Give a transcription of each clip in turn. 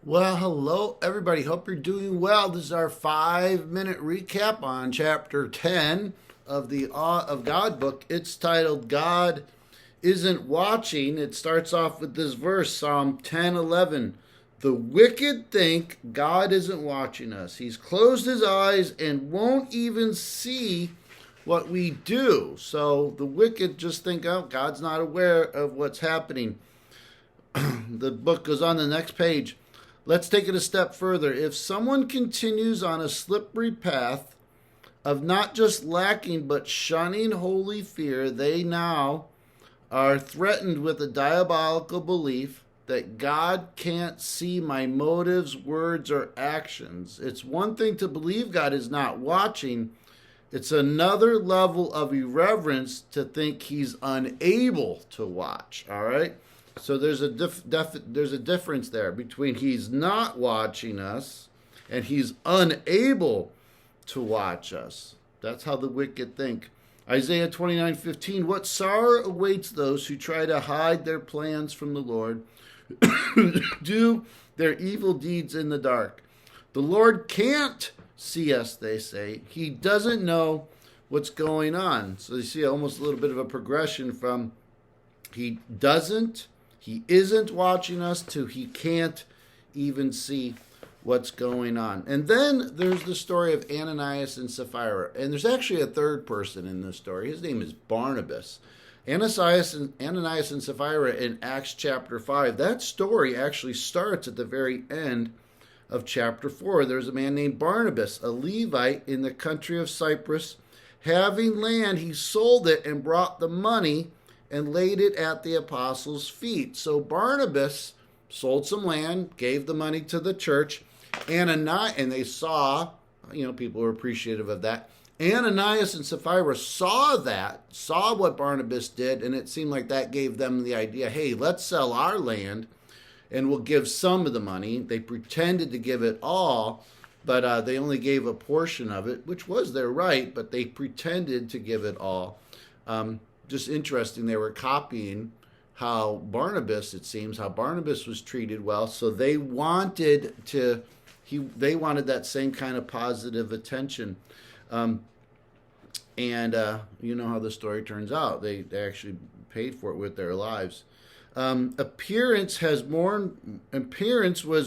Well, hello everybody. Hope you're doing well. This is our 5-minute recap on chapter 10 of the Awe of God book. It's titled God Isn't Watching. It starts off with this verse, Psalm 10:11. The wicked think God isn't watching us. He's closed his eyes and won't even see what we do. So the wicked just think, oh, God's not aware of what's happening. The book goes on the next page. Let's take it a step further. If someone continues on a slippery path of not just lacking but shunning holy fear, they now are threatened with a diabolical belief that God can't see my motives, words, or actions. It's one thing to believe God is not watching. It's another level of irreverence to think he's unable to watch, all right? So there's a difference there between he's not watching us and he's unable to watch us. That's how the wicked think. Isaiah 29:15. What sorrow awaits those who try to hide their plans from the Lord, do their evil deeds in the dark. The Lord can't see us, they say. He doesn't know what's going on. So you see almost a little bit of a progression from he isn't watching us to he can't even see what's going on. And then there's the story of Ananias and Sapphira. And there's actually a third person in this story. His name is Barnabas. Ananias and Sapphira in Acts chapter 5. That story actually starts at the very end of chapter 4. There's a man named Barnabas, a Levite in the country of Cyprus. Having land, he sold it and brought the money and laid it at the apostles' feet. So Barnabas sold some land, gave the money to the church, and they saw, people were appreciative of that. Ananias and Sapphira saw what Barnabas did, and it seemed like that gave them the idea, hey, let's sell our land, and we'll give some of the money. They pretended to give it all, but they only gave a portion of it, which was their right, but they pretended to give it all. Just interesting, they were copying how Barnabas was treated well, so they wanted that same kind of positive attention. And you know how the story turns out. They actually paid for it with their lives. Appearance was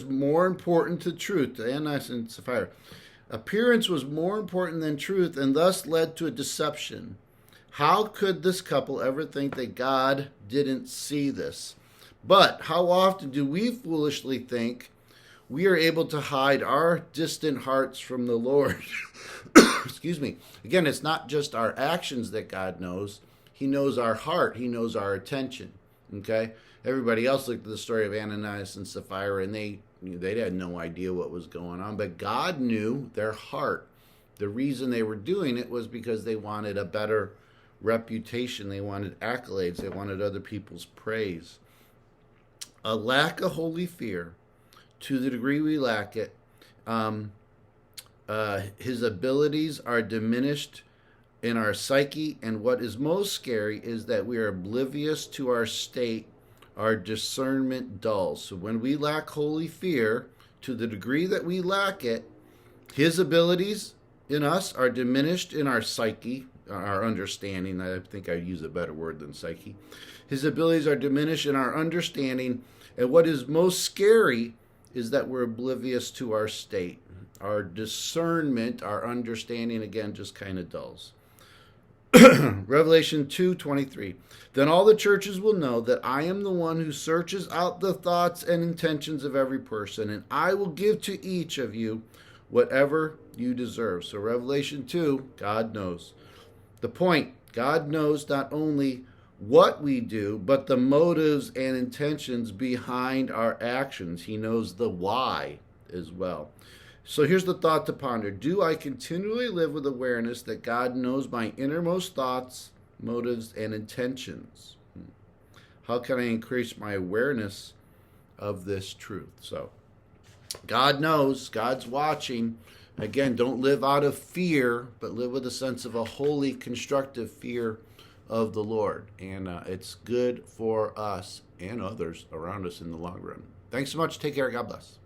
more important to truth. Ananias and Sapphira. Appearance was more important than truth, and thus led to a deception. How could this couple ever think that God didn't see this? But how often do we foolishly think we are able to hide our distant hearts from the Lord? Excuse me. Again, it's not just our actions that God knows. He knows our heart. He knows our attention. Okay? Everybody else looked at the story of Ananias and Sapphira, and they had no idea what was going on. But God knew their heart. The reason they were doing it was because they wanted a better reputation. They wanted accolades. They wanted other people's praise. A lack of holy fear, to the degree we lack it, his abilities are diminished in our psyche, and what is most scary is that we are oblivious to our state, our discernment dulls. So when we lack holy fear, to the degree that we lack it, his abilities in us are diminished in our psyche, our understanding. I think I'd use a better word than psyche. His abilities are diminished in our understanding, and what is most scary is that we're oblivious to our state. Our discernment, our understanding, again, just kind of dulls. Revelation 2:23. Then all the churches will know that I am the one who searches out the thoughts and intentions of every person, and I will give to each of you whatever you deserve. So Revelation 2, God knows. The point, God knows not only what we do, but the motives and intentions behind our actions. He knows the why as well. So here's the thought to ponder. Do I continually live with awareness that God knows my innermost thoughts, motives, and intentions? How can I increase my awareness of this truth? So God knows, God's watching. Again, don't live out of fear, but live with a sense of a holy, constructive fear of the Lord. And it's good for us and others around us in the long run. Thanks so much. Take care. God bless.